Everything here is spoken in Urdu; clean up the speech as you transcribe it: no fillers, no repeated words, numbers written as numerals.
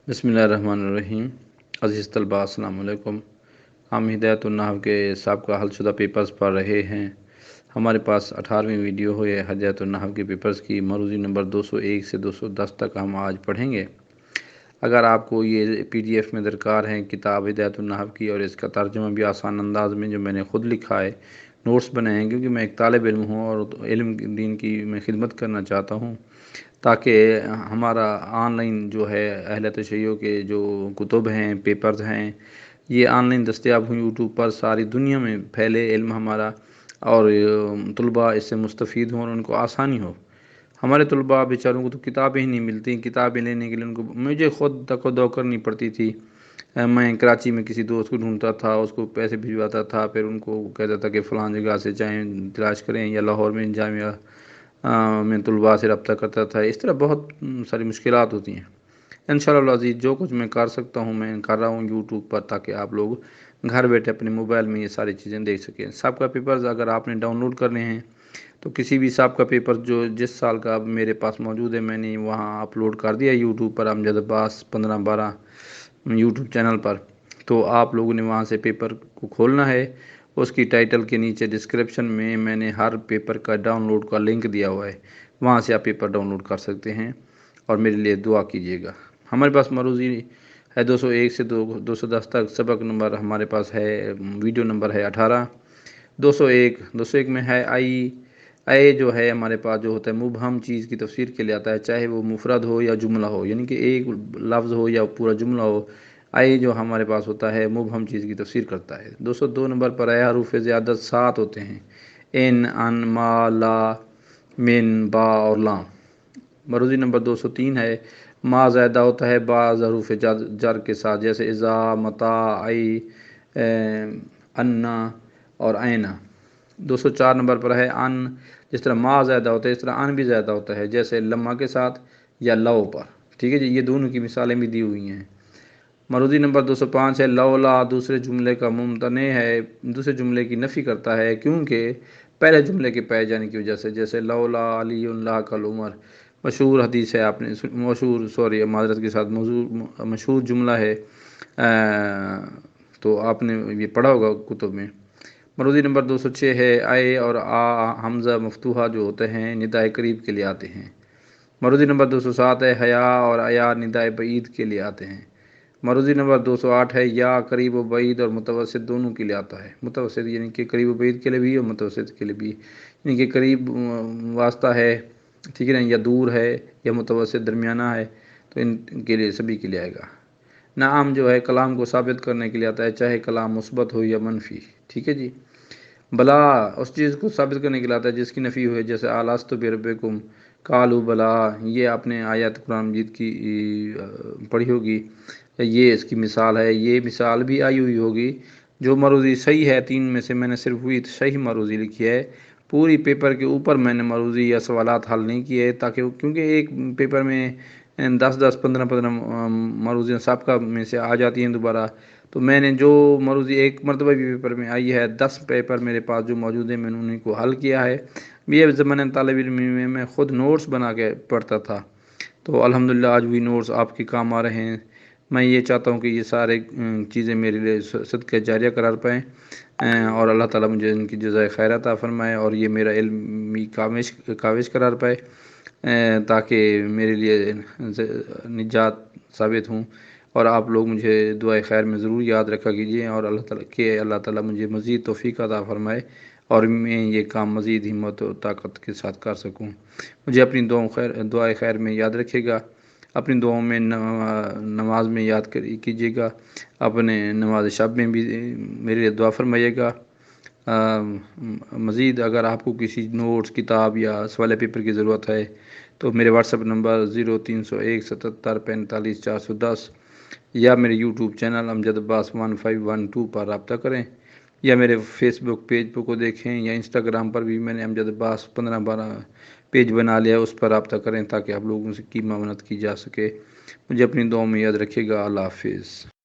بسم اللہ الرحمن الرحیم۔ عزیز طلباء السلام علیکم۔ ہم ہدایت النحو کے سابقہ حل شدہ پیپرز پڑھ رہے ہیں۔ ہمارے پاس 18ویں ویڈیو ہے ہدایت النحو کے پیپرز کی، مروزی نمبر 201 سے 210 تک ہم آج پڑھیں گے۔ اگر آپ کو یہ PDF میں درکار ہے کتاب ہدایت النحو کی، اور اس کا ترجمہ بھی آسان انداز میں جو میں نے خود لکھا ہے، نوٹس بنائے ہیں، کیونکہ میں ایک طالب علم ہوں اور علم دین کی میں خدمت کرنا چاہتا ہوں، تاکہ ہمارا آن لائن جو ہے اہل تشیع کے جو کتب ہیں، پیپرز ہیں، یہ آن لائن دستیاب ہوں یوٹیوب پر، ساری دنیا میں پھیلے علم ہمارا، اور طلباء اس سے مستفید ہوں اور ان کو آسانی ہو۔ ہمارے طلباء بیچاروں کو تو کتابیں ہی نہیں ملتی، کتابیں لینے کے لیے ان کو مجھے خود تک و دو کرنی پڑتی تھی۔ میں کراچی میں کسی دوست کو ڈھونڈتا تھا، اس کو پیسے بھجواتا تھا، پھر ان کو کہتا تھا کہ فلاں جگہ سے جائیں تلاش کریں، یا لاہور میں جامعہ میں طلباء سے رابطہ کرتا تھا۔ اس طرح بہت ساری مشکلات ہوتی ہیں۔ انشاءاللہ العزیز جو کچھ میں کر سکتا ہوں میں کر رہا ہوں یوٹیوب پر، تاکہ آپ لوگ گھر بیٹھے اپنے موبائل میں یہ ساری چیزیں دیکھ سکیں۔ سابقہ پیپرز اگر آپ نے ڈاؤن لوڈ کرنے ہیں تو کسی بھی سابقہ پیپر جو جس سال کا میرے پاس موجود ہے، میں نے وہاں اپلوڈ کر دیا یوٹیوب پر، امجد عباس 1512 یوٹیوب چینل پر۔ تو آپ لوگوں نے وہاں سے پیپر کو کھولنا ہے، اس کی ٹائٹل کے نیچے ڈسکرپشن میں نے ہر پیپر کا ڈاؤن لوڈ کا لنک دیا ہوا ہے، وہاں سے آپ پیپر ڈاؤن لوڈ کر سکتے ہیں، اور میرے لیے دعا کیجیے گا۔ ہمارے پاس مروزی ہے 201 سے 210 تک، سبق نمبر ہمارے پاس ہے، ویڈیو نمبر ہے 18۔ 201 میں ہے اے جو ہے ہمارے پاس جو ہوتا ہے مبہم چیز کی تفسیر کے لیے آتا ہے، چاہے وہ مفرد ہو یا جملہ ہو، یعنی کہ ایک لفظ ہو یا پورا جملہ ہو، اے جو ہمارے پاس ہوتا ہے مبہم چیز کی تفسیر کرتا ہے۔ 202 نمبر پر ہے حروف زیادت 7 ہوتے ہیں، ان، ما، لا، من، با اور لام۔ مروزی نمبر 203 ہے، ما زائدہ ہوتا ہے بعض حروف جر کے ساتھ، جیسے اذا، متا، ای، انا اور اینا۔ 204 نمبر پر ہے ان، جس طرح ما زائدہ ہوتا ہے اس طرح ان بھی زائدہ ہوتا ہے، جیسے لما کے ساتھ یا لو پر۔ ٹھیک ہے جی، یہ دونوں کی مثالیں بھی دی ہوئی ہیں۔ مروزی نمبر 205 ہے، لولا دوسرے جملے کا ممتنع ہے، دوسرے جملے کی نفی کرتا ہے کیونکہ پہلے جملے کے پائے جانے کی وجہ سے، جیسے لولا علی اللہ کل عمر۔ مشہور حدیث ہے، آپ نے معذرت کے ساتھ مشہور جملہ ہے، تو آپ نے یہ پڑھا ہوگا کتب میں۔ مروزی نمبر 206 ہے، اے اور آ حمزہ مفتوحہ جو ہوتے ہیں ندائے قریب کے لیے آتے ہیں۔ مروزی نمبر 207 ہے، حیا اور ایا ندائے بعید کے لیے آتے ہیں۔ مروزی نمبر 208 ہے، یا قریب و بعید اور متوسط دونوں کے لیے آتا ہے۔ متوسط یعنی کہ قریب و بعید کے لیے بھی اور متوسط کے لیے بھی، یعنی کہ قریب واسطہ ہے، ٹھیک ہے نا، یا دور ہے، یا متوسط درمیانہ ہے، تو ان کے لیے سبھی کے لیے آئے گا۔ نعم جو ہے کلام کو ثابت کرنے کے لیے آتا ہے، چاہے کلام مثبت ہو یا منفی۔ ٹھیک ہے جی۔ بلا اس چیز کو ثابت کرنے کے لیے آتا ہے جس کی نفی ہوئے، جیسے الست بربکم، قالوا بلا۔ یہ آپ نے آیات قرآن مجید کی پڑھی ہوگی، یہ اس کی مثال ہے۔ یہ مثال بھی آئی ہوئی ہوگی۔ جو مروزی صحیح ہے 3 میں سے میں نے صرف وہی صحیح مروزی لکھی ہے، پوری پیپر کے اوپر میں نے مروزی یا سوالات حل نہیں کیے، تاکہ کیونکہ ایک پیپر میں 10 15 مروزیاں سابقہ میں سے آ جاتی ہیں دوبارہ، تو میں نے جو مروزی ایک مرتبہ بھی پیپر میں آئی ہے، 10 پیپر میرے پاس جو موجود ہیں میں نے انہیں کو حل کیا ہے۔ یہ زمانے طالب علم میں خود نوٹس بنا کے پڑھتا تھا، تو الحمدللہ آج بھی نوٹس آپ کے کام آ رہے ہیں۔ میں یہ چاہتا ہوں کہ یہ سارے چیزیں میرے لیے صدقہ جاریہ قرار پائیں، اور اللہ تعالیٰ مجھے ان کی جزائے خیر عطا فرمائے، اور یہ میرا علمی کاوش قرار پائے، تاکہ میرے لیے نجات ثابت ہوں۔ اور آپ لوگ مجھے دعائے خیر میں ضرور یاد رکھا کیجیے، اور اللہ تعالیٰ مجھے مزید توفیق عطا فرمائے، اور میں یہ کام مزید ہمت و طاقت کے ساتھ کر سکوں۔ مجھے اپنی دعائے خیر میں یاد رکھے گا، اپنی دعاؤں میں نماز میں یاد کیجیے گا، اپنے نماز شب میں بھی میرے لیے دعا فرمائیے گا۔ مزید اگر آپ کو کسی نوٹس، کتاب یا سوال پیپر کی ضرورت ہے تو میرے واٹس ایپ نمبر 0301 77 45 410 یا میرے یوٹیوب چینل امجد عباس 1512 پر رابطہ کریں، یا میرے فیس بک پیج کو دیکھیں، یا انسٹاگرام پر بھی میں نے امجد عباس 1512 پیج بنا لیا، اس پر رابطہ کریں تاکہ آپ لوگوں سے کی معاونت کی جا سکے۔ مجھے اپنی دعاؤں میں یاد رکھیے گا۔ اللہ حافظ۔